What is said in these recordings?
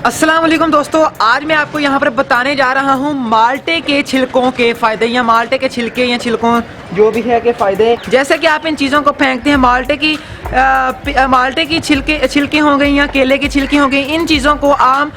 अस्सलाम वालेकुम दोस्तों, आज मैं आपको यहाँ पर बताने जा रहा हूँ माल्टे के छिलकों के फ़ायदे या माल्टे के छिलके या छिलकों जो भी है के फ़ायदे। जैसे कि आप इन चीज़ों को फेंकते हैं, माल्टे की छिलके हो गई या केले की छिलके हो गई, इन चीज़ों को आम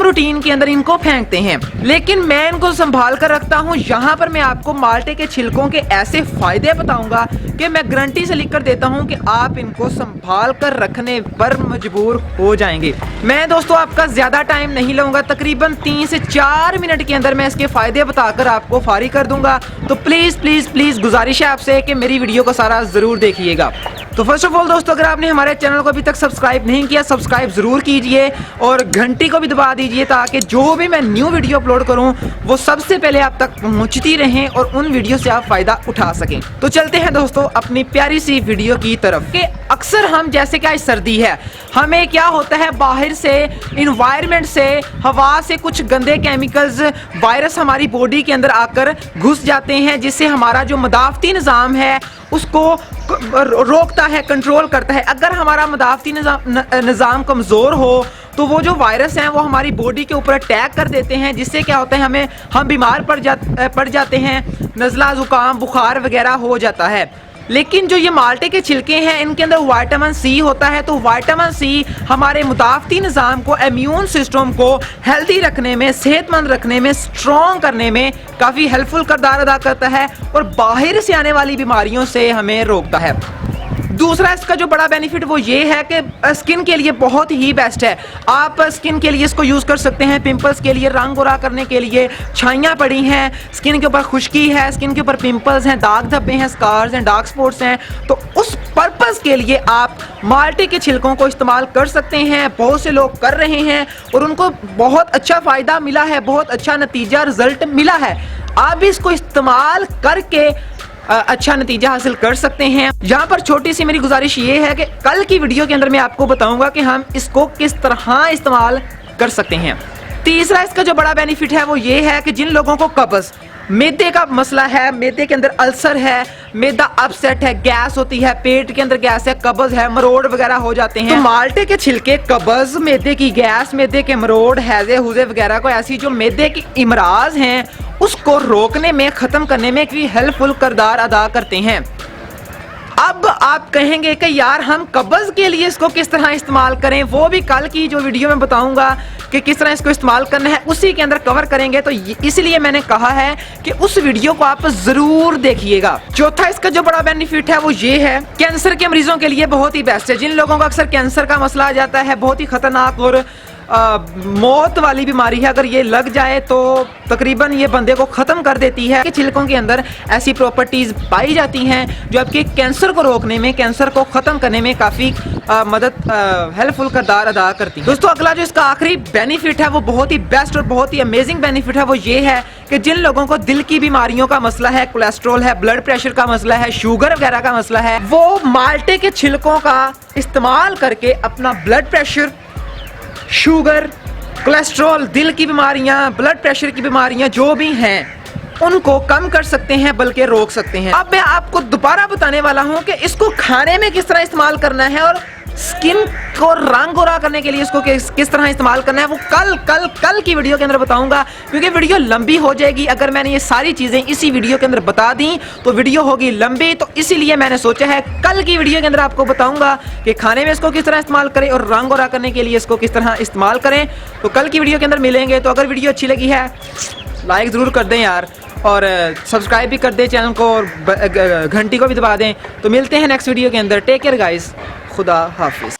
रूटीन के अंदर इनको फेंकते हैं, लेकिन मैं इनको संभाल कर रखता हूँ। यहाँ पर मैं आपको माल्टे के छिलकों के ऐसे फ़ायदे बताऊँगा कि मैं गारंटी से लिख कर देता हूँ कि आप इनको संभाल कर रखने पर मजबूर हो जाएंगे। मैं दोस्तों आपका ज़्यादा टाइम नहीं लूँगा, तकरीबन 3 से 4 मिनट के अंदर मैं इसके फ़ायदे बताकर आपको फारिग कर दूँगा। तो प्लीज़ प्लीज़ प्लीज़ गुजारिश है आपसे कि मेरी वीडियो को सारा ज़रूर देखिएगा। तो फर्स्ट ऑफ ऑल दोस्तों, अगर आपने हमारे चैनल को अभी तक सब्सक्राइब नहीं किया, सब्सक्राइब ज़रूर कीजिए और घंटी को भी दबा दीजिए ताकि जो भी मैं न्यू वीडियो अपलोड करूं वो सबसे पहले आप तक पहुंचती रहें और उन वीडियो से आप फ़ायदा उठा सकें। तो चलते हैं दोस्तों अपनी प्यारी सी वीडियो की तरफ। कि अक्सर हम, जैसे कि आज सर्दी है, हमें क्या होता है, बाहर से इन्वायरमेंट से, हवा से कुछ गंदे केमिकल्स, वायरस हमारी बॉडी के अंदर आकर घुस जाते हैं, जिससे हमारा जो मदाफ़ती निज़ाम है उसको रोकता है, कंट्रोल करता है। अगर हमारा मदाफ़ती निज़ाम कमज़ोर हो तो वो जो वायरस हैं वो हमारी बॉडी के ऊपर अटैक कर देते हैं, जिससे क्या होता है, हम बीमार पड़ जाते हैं, नज़ला, ज़ुकाम, बुखार वगैरह हो जाता है। लेकिन जो ये माल्टे के छिलके हैं इनके अंदर विटामिन सी होता है, तो विटामिन सी हमारे मुदाफ़ती निज़ाम को, इम्यून सिस्टम को हेल्दी रखने में, सेहतमंद रखने में, स्ट्रॉन्ग करने में काफ़ी हेल्पफुल किरदार अदा करता है और बाहर से आने वाली बीमारियों से हमें रोकता है। दूसरा इसका जो बड़ा बेनिफिट वो ये है कि स्किन के लिए बहुत ही बेस्ट है। आप स्किन के लिए इसको यूज़ कर सकते हैं, पिंपल्स के लिए, रंग गोरा करने के लिए, छाइयाँ पड़ी हैं, स्किन के ऊपर खुश्की है, स्किन के ऊपर पिंपल्स हैं, दाग धब्बे हैं, स्कार्स हैं, डार्क स्पॉट्स हैं, तो उस पर्पज़ के लिए आप माल्टे के छिलकों को इस्तेमाल कर सकते हैं। बहुत से लोग कर रहे हैं और उनको बहुत अच्छा फ़ायदा मिला है, बहुत अच्छा नतीजा, रिजल्ट मिला है। आप भी इसको इस्तेमाल करके अच्छा नतीजा हासिल कर सकते हैं। यहाँ पर छोटी सी मेरी गुजारिश ये है कि कल की वीडियो के अंदर मैं आपको बताऊंगा कि हम इसको किस तरह इस्तेमाल कर सकते हैं। तीसरा इसका जो बड़ा बेनिफिट है वो ये है कि जिन लोगों को कब्ज़, मैदे का मसला है, मैदे के अंदर अल्सर है, मैदा अपसेट है, गैस होती है, पेट के अंदर गैस है, कब्ज़ है, मरोड़ वगैरह हो जाते हैं, तो माल्टे के छिलके कब्ज़, मैदे की गैस, मैदे के मरोड़, हैज़े हुज़े वगैरह को, ऐसी जो मैदे की इमराज हैं उसको रोकने में, ख़त्म करने में भी हेल्पफुल किरदार अदा करते हैं। अब आप कहेंगे कि यार हम कब्ज़ के लिए इसको किस तरह इस्तेमाल करें, वो भी कल की जो वीडियो में बताऊंगा कि किस तरह इसको इस्तेमाल करना है, उसी के अंदर कवर करेंगे। तो इसलिए मैंने कहा है कि उस वीडियो को आप ज़रूर देखिएगा। चौथा इसका जो बड़ा बेनिफिट है वो ये है, कैंसर के मरीजों के लिए बहुत ही बेस्ट है। जिन लोगों का अक्सर कैंसर का मसला आ जाता है, बहुत ही ख़तरनाक और मौत वाली बीमारी है, अगर ये लग जाए तो तकरीबन ये बंदे को ख़त्म कर देती है। कि छिलकों के अंदर ऐसी प्रॉपर्टीज़ पाई जाती हैं जो आपके कैंसर को रोकने में, कैंसर को ख़त्म करने में काफ़ी हेल्पफुल किरदार अदा करती है। दोस्तों अगला जो इसका आखिरी बेनिफिट है वो बहुत ही बेस्ट और बहुत ही अमेजिंग बेनिफिट है, वो ये है कि जिन लोगों को दिल की बीमारियों का मसला है, कोलेस्ट्रॉल है, ब्लड प्रेशर का मसला है, शुगर वगैरह का मसला है, वो माल्टे के छिलकों का इस्तेमाल करके अपना ब्लड प्रेशर, शुगर, कोलेस्ट्रॉल, दिल की बीमारियां, ब्लड प्रेशर की बीमारियां जो भी हैं उनको कम कर सकते हैं, बल्कि रोक सकते हैं। अब मैं आपको दोबारा बताने वाला हूं कि इसको खाने में किस तरह इस्तेमाल करना है और स्किन को रंग गोरा करने के लिए इसको किस तरह इस्तेमाल करना है, वो कल की वीडियो के अंदर बताऊंगा, क्योंकि वीडियो लंबी हो जाएगी। अगर मैंने ये सारी चीज़ें इसी वीडियो के अंदर बता दी तो वीडियो होगी लंबी, तो इसीलिए मैंने सोचा है कल की वीडियो के अंदर आपको बताऊंगा कि खाने में इसको किस तरह इस्तेमाल करें और रंग गोरा करने के लिए इसको किस तरह इस्तेमाल करें। तो कल की वीडियो के अंदर मिलेंगे। तो अगर वीडियो अच्छी लगी है लाइक ज़रूर कर दें यार, और सब्सक्राइब भी कर दें चैनल को और घंटी को भी दबा दें। तो मिलते हैं नेक्स्ट वीडियो के अंदर। टेक केयर गाइस, खुदा हाफिज़।